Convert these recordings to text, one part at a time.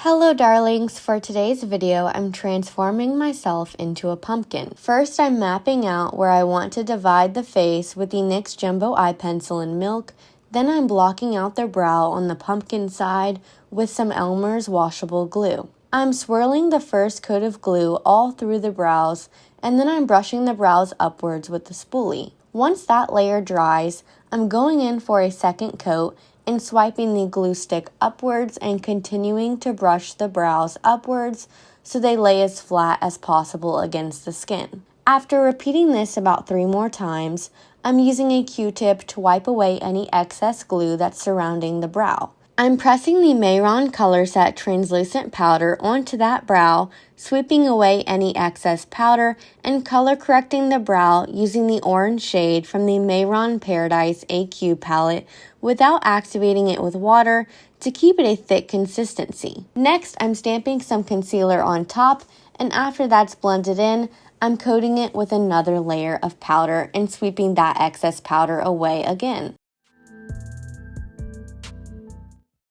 Hello darlings, for today's video I'm transforming myself into a pumpkin. First I'm mapping out where I want to divide the face with the NYX Jumbo Eye Pencil in Milk, then I'm blocking out the brow on the pumpkin side with some Elmers washable glue. I'm swirling the first coat of glue all through the brows and then I'm brushing the brows upwards with the spoolie. Once that layer dries, I'm going in for a second coat and swiping the glue stick upwards and continuing to brush the brows upwards so they lay as flat as possible against the skin. After repeating this about 3 more times, I'm using a Q-tip to wipe away any excess glue that's surrounding the brow. I'm pressing the Mehron colorset translucent powder onto that brow, sweeping away any excess powder, and color correcting the brow using the orange shade from the Mehron Paradise AQ palette without activating it with water to keep it a thick consistency. Next, I'm stamping some concealer on top, and after that's blended in, I'm coating it with another layer of powder and sweeping that excess powder away again.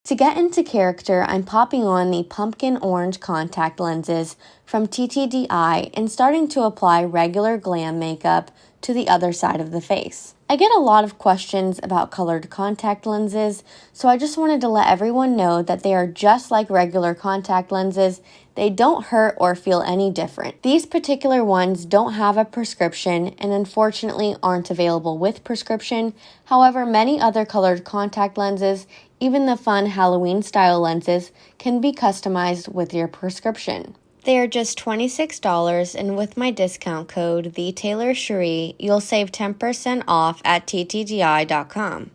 To get into character, I'm popping on the pumpkin orange contact lenses from TTDI and starting to apply regular glam makeup to the other side of the face. I get a lot of questions about colored contact lenses, so I just wanted to let everyone know that they are just like regular contact lenses. They don't hurt or feel any different. These particular ones don't have a prescription and unfortunately aren't available with prescription. However, many other colored contact lenses, even the fun Halloween style lenses, can be customized with your prescription. They are just $26, and with my discount code, TheTaylorCherie, you'll save 10% off at ttdi.com.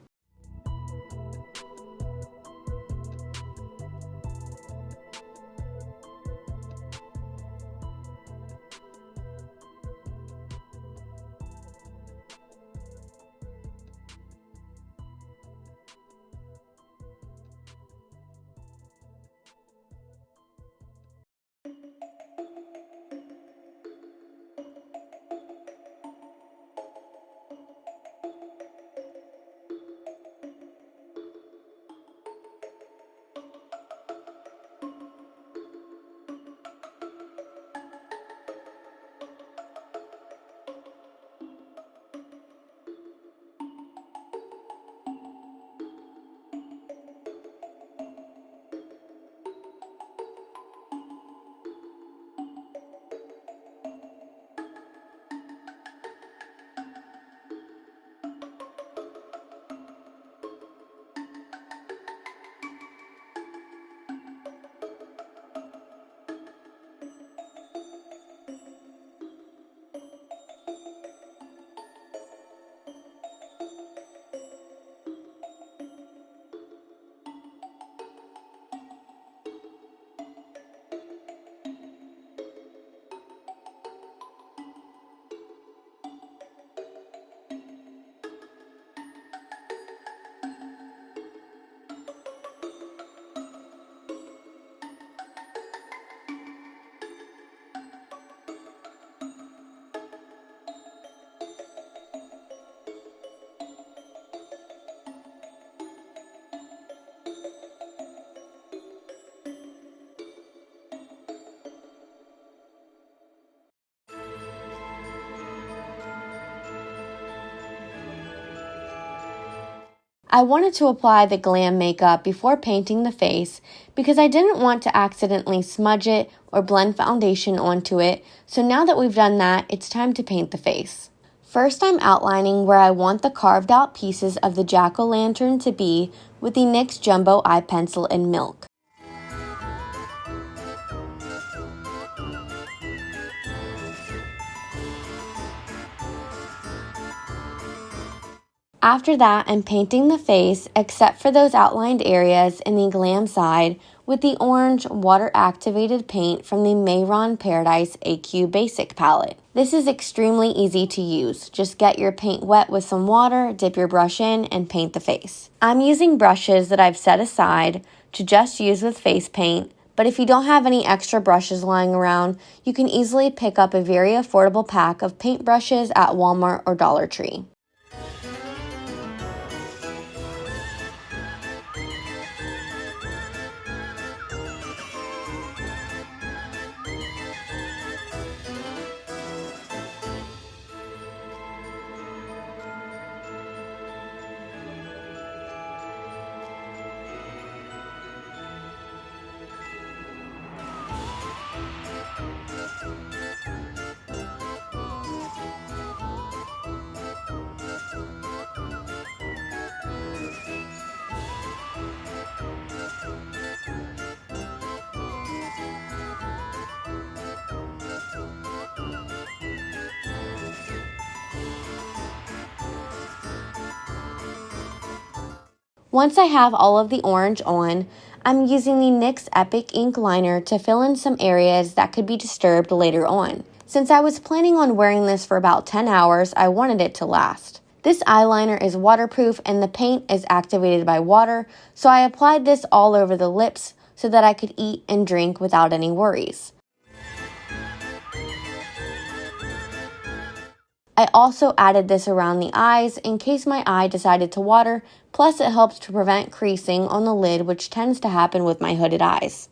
I wanted to apply the glam makeup before painting the face because I didn't want to accidentally smudge it or blend foundation onto it, so now that we've done that, it's time to paint the face. First, I'm outlining where I want the carved out pieces of the jack-o'-lantern to be with the NYX Jumbo Eye Pencil in Milk. After that, I'm painting the face except for those outlined areas in the glam side with the orange water-activated paint from the Mehron Paradise AQ Basic palette. This is extremely easy to use. Just get your paint wet with some water, dip your brush in, and paint the face. I'm using brushes that I've set aside to just use with face paint, but if you don't have any extra brushes lying around, you can easily pick up a very affordable pack of paint brushes at Walmart or Dollar Tree. Once I have all of the orange on, I'm using the NYX Epic Ink Liner to fill in some areas that could be disturbed later on. Since I was planning on wearing this for about 10 hours, I wanted it to last. This eyeliner is waterproof and the paint is activated by water, so I applied this all over the lips so that I could eat and drink without any worries. I also added this around the eyes in case my eye decided to water, plus it helps to prevent creasing on the lid, which tends to happen with my hooded eyes.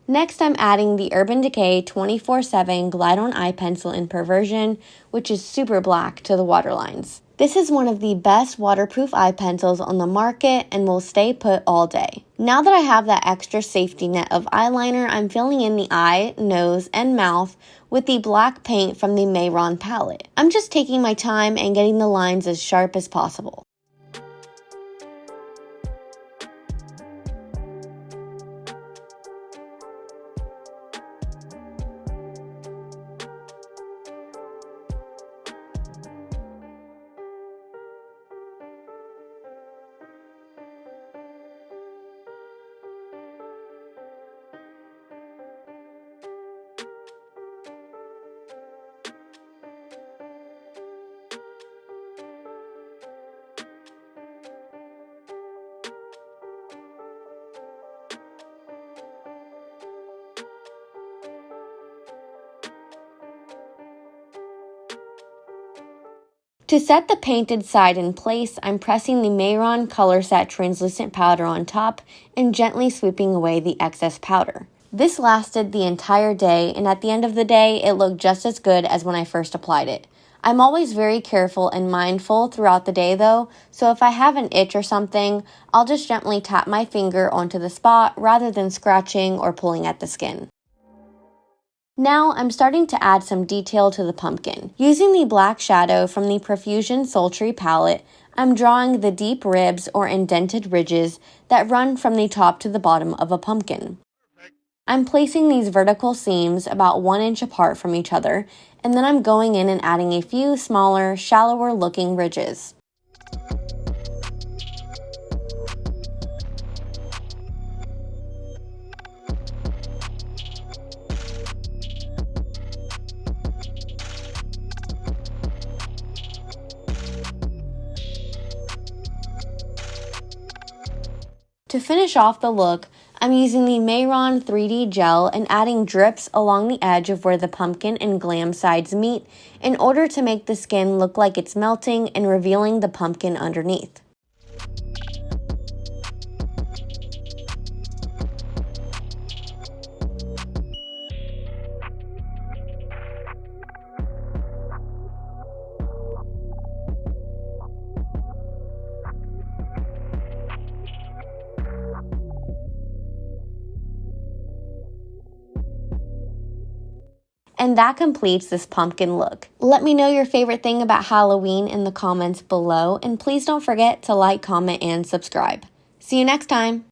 Next, I'm adding the Urban Decay 24/7 Glide On Eye Pencil in Perversion, which is super black to the waterlines. This is one of the best waterproof eye pencils on the market and will stay put all day. Now that I have that extra safety net of eyeliner, I'm filling in the eye, nose, and mouth with the black paint from the Mehron palette. I'm just taking my time and getting the lines as sharp as possible. To set the painted side in place, I'm pressing the Mehron Colorset translucent powder on top and gently sweeping away the excess powder. This lasted the entire day, and at the end of the day, it looked just as good as when I first applied it. I'm always very careful and mindful throughout the day though, so if I have an itch or something, I'll just gently tap my finger onto the spot rather than scratching or pulling at the skin. Now I'm starting to add some detail to the pumpkin. Using the black shadow from the Profusion Sultry palette, I'm drawing the deep ribs or indented ridges that run from the top to the bottom of a pumpkin. I'm placing these vertical seams about 1 inch apart from each other, and then I'm going in and adding a few smaller, shallower looking ridges. To finish off the look, I'm using the Mehron 3D gel and adding drips along the edge of where the pumpkin and glam sides meet in order to make the skin look like it's melting and revealing the pumpkin underneath. And that completes this pumpkin look. Let me know your favorite thing about Halloween in the comments below, and please don't forget to like, comment, and subscribe. See you next time!